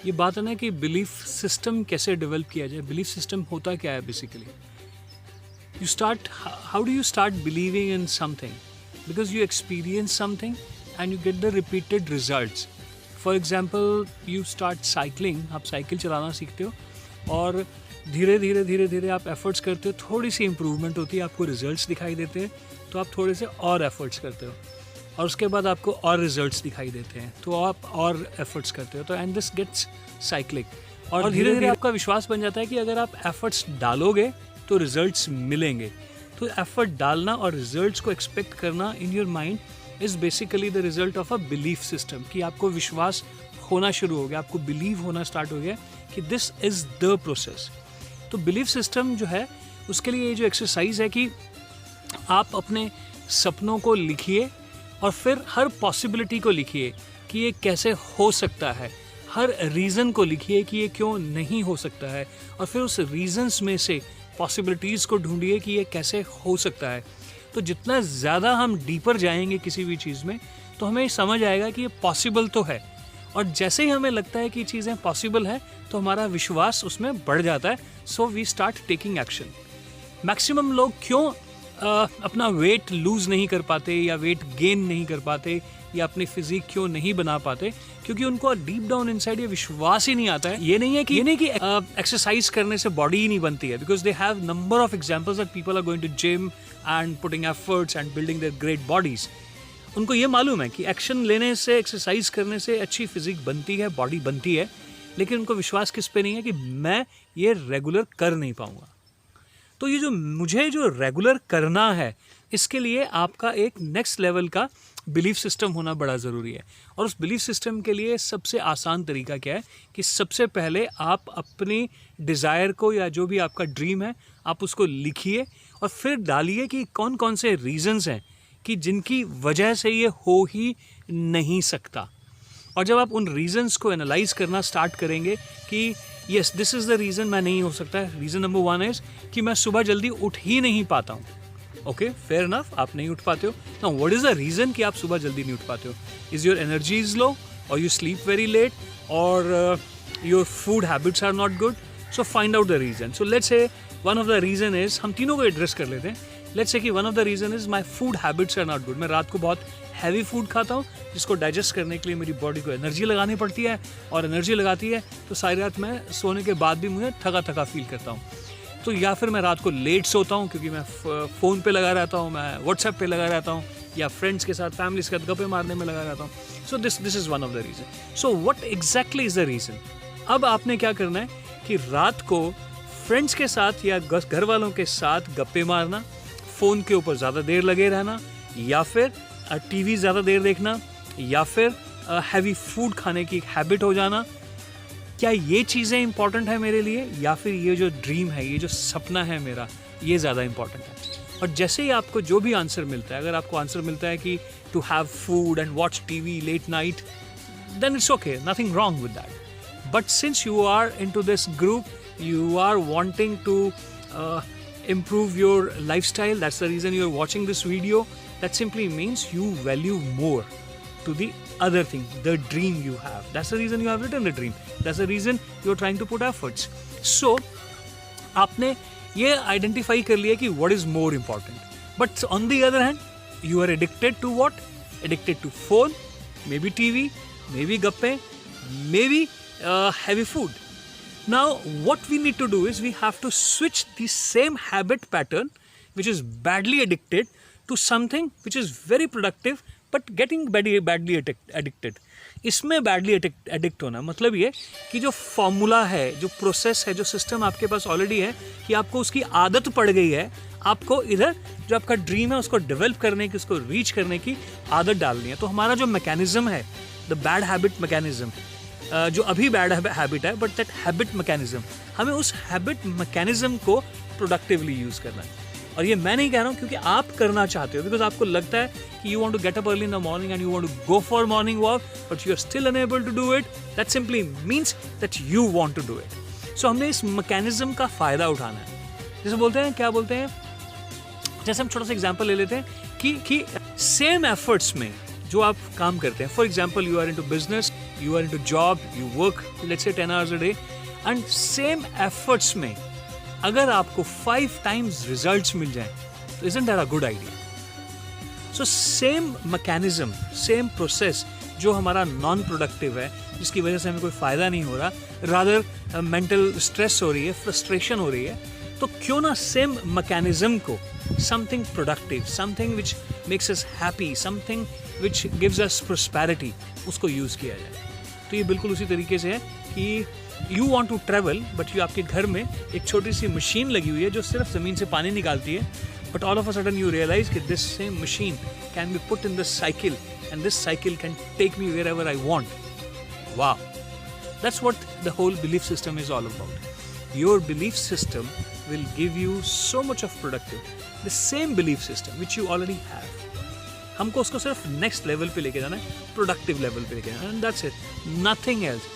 ये बात है ना कि बिलीफ सिस्टम कैसे डेवलप किया जाए। बिलीफ सिस्टम होता क्या है basically? You start, how do you start believing in something? Because you experience something and you get the repeated results. For example, you start cycling, आप साइकिल चलाना सीखते हो और धीरे धीरे आप एफर्ट्स करते हो, थोड़ी सी इम्प्रूवमेंट होती है, आपको रिजल्ट्स दिखाई देते हैं, तो आप थोड़े से और एफर्ट्स करते हो और उसके बाद आपको और रिजल्ट्स दिखाई देते हैं, तो आप और एफर्ट्स करते हो, तो एंड दिस गेट्स साइक्लिक। और धीरे धीरे आपका विश्वास बन जाता है कि अगर आप एफर्ट्स डालोगे तो रिजल्ट्स मिलेंगे। तो एफर्ट डालना और रिजल्ट्स को एक्सपेक्ट करना in your mind is basically the result of a belief system, कि आपको विश्वास होना शुरू हो गया, आपको बिलीव होना स्टार्ट हो गया कि दिस इज़ द प्रोसेस। तो बिलीफ सिस्टम जो है उसके लिए ये जो एक्सरसाइज है कि आप अपने सपनों को लिखिए और फिर हर पॉसिबिलिटी को लिखिए कि ये कैसे हो सकता है, हर रीज़न को लिखिए कि ये क्यों नहीं हो सकता है, और फिर उस रीजंस में से पॉसिबिलिटीज़ को ढूंढिए कि ये कैसे हो सकता है। तो जितना ज़्यादा हम डीपर जाएंगे किसी भी चीज़ में, तो हमें समझ आएगा कि ये पॉसिबल तो है, और जैसे ही हमें लगता है कि चीज़ें पॉसिबल है तो हमारा विश्वास उसमें बढ़ जाता है। So we start taking action. Maximum लोग क्यों अपना वेट लूज़ नहीं कर पाते या वेट गेन नहीं कर पाते या अपनी फिजिक क्यों नहीं बना पाते? क्योंकि उनको डीप डाउन इनसाइड ये विश्वास ही नहीं आता है। ये नहीं है कि एक्सरसाइज करने से बॉडी ही नहीं बनती है, because they have number of examples that people are going to gym and putting efforts and building their great bodies. उनको ये मालूम है कि एक्शन लेने से, एक्सरसाइज करने से अच्छी फिजिक बनती है, बॉडी बनती है, लेकिन उनको विश्वास किस पे नहीं है कि मैं ये रेगुलर कर नहीं पाऊंगा। तो ये जो मुझे जो रेगुलर करना है, इसके लिए आपका एक नेक्स्ट लेवल का बिलीफ सिस्टम होना बड़ा ज़रूरी है। और उस बिलीफ सिस्टम के लिए सबसे आसान तरीका क्या है कि सबसे पहले आप अपनी डिज़ायर को या जो भी आपका ड्रीम है आप उसको लिखिए और फिर डालिए कि कौन कौन से रीज़न्स हैं कि जिनकी वजह से ये हो ही नहीं सकता। और जब आप उन रीज़न्स को एनालाइज करना स्टार्ट करेंगे कि yes this is the reason मैं नहीं हो सकता है। रीज़न नंबर 1 इज़ कि मैं सुबह जल्दी उठ ही नहीं पाता हूँ। ओके, फेयर इनफ, आप नहीं उठ पाते हो। Now what is the reason कि आप सुबह जल्दी नहीं उठ पाते हो? Is your energy is low, और यू स्लीप वेरी लेट, और your food habits are not good? So find out the reason. So let's say one of the reason is, हम तीनों को एड्रेस कर लेते हैं। लेट्स से कि one of the reason is my food habits are not good. मैं रात को बहुत हैवी फूड खाता हूँ, जिसको डाइजेस्ट करने के लिए मेरी बॉडी को एनर्जी लगानी पड़ती है, और एनर्जी लगाती है तो सारी रात मैं सोने के बाद भी मुझे थका थका फील करता हूँ। तो या फिर मैं रात को लेट सोता हूँ क्योंकि मैं फ़ोन पे लगा रहता हूँ, मैं व्हाट्सएप पे लगा रहता हूँ, या फ्रेंड्स के साथ, फैमिली के साथ गप्पे मारने में लगा रहता हूँ। So this is one of the reason. So what exactly is the reason? अब आपने क्या करना है कि रात को फ्रेंड्स के साथ या घर वालों के साथ गप्पे मारना, फ़ोन के ऊपर ज़्यादा देर लगे रहना, या फिर टीवी ज़्यादा देर देखना, या फिर हैवी फूड खाने की हैबिट हो जाना, क्या ये चीज़ें इंपॉर्टेंट है मेरे लिए, या फिर ये जो ड्रीम है, ये जो सपना है मेरा, ये ज़्यादा इंपॉर्टेंट है? और जैसे ही आपको जो भी आंसर मिलता है, अगर आपको आंसर मिलता है कि to have food and watch TV late night, then it's okay, nothing wrong with that. But since you are into this group, you are wanting to improve your lifestyle, that's the reason you are watching this video, that simply means you value more to the other thing, the dream you have. That's the reason you have written the dream, that's the reason you are trying to put efforts. So आपने ये identify कर लिया कि what is more important, but on the other hand you are addicted to what? Addicted to phone, maybe TV, maybe gappe, maybe heavy food. Now what we need to do is we have to switch the same habit pattern which is badly addicted to something which is very productive but getting badly addicted. इसमें badly addict होना मतलब ये कि जो formula है, जो process है, जो सिस्टम आपके पास ऑलरेडी है, कि आपको उसकी आदत पड़ गई है, आपको इधर जो आपका ड्रीम है उसको डेवलप करने की, उसको रीच करने की आदत डालनी है। तो हमारा जो मैकेनिज्म है, द बैड हैबिट मैकेनिज्म, जो अभी बैड हैबिट है, बट दैट हैबिट मैकेनिज्म, हमें उस हैबिट मैकेनिज्म को प्रोडक्टिवली यूज़ करना है। और ये मैं नहीं कह रहा हूँ क्योंकि आप करना चाहते हो, बिकॉज आपको लगता है कि you want to get up early in the morning and you want to go for morning walk, but you are still unable to do it. That simply means that you want to do it. So हमने इस mechanism का फ़ायदा उठाना है। जैसे बोलते हैं, क्या बोलते हैं, जैसे हम छोटा सा एग्जाम्पल ले लेते हैं कि सेम एफर्ट्स में जो आप काम करते हैं, for example you are into business, you are into job, you work let's say 10 hours a day, and same efforts में अगर आपको 5 times results मिल जाए, तो isn't that a good idea? So same mechanism, same process जो हमारा non productive है, जिसकी वजह से हमें कोई फ़ायदा नहीं हो रहा, रादर मेंटल स्ट्रेस हो रही है, फ्रस्ट्रेशन हो रही है, तो क्यों ना सेम मैकेनिज्म को something productive, something which makes us happy, something which gives us prosperity, उसको यूज़ किया जाए। तो ये बिल्कुल उसी तरीके से है कि you want to travel, but you आपके घर में एक छोटी सी मशीन लगी हुई है जो सिर्फ ज़मीन से पानी निकालती है, but all of a sudden you realise कि this same machine can be put in this cycle and this cycle can take me wherever I want. Wow, that's what the whole belief system is all about. Your belief system will give you so much of productive, the same belief system which you already have. हमको उसको सिर्फ next level पे लेके जाना है, productive level पे लेके जाना है, and that's it, nothing else.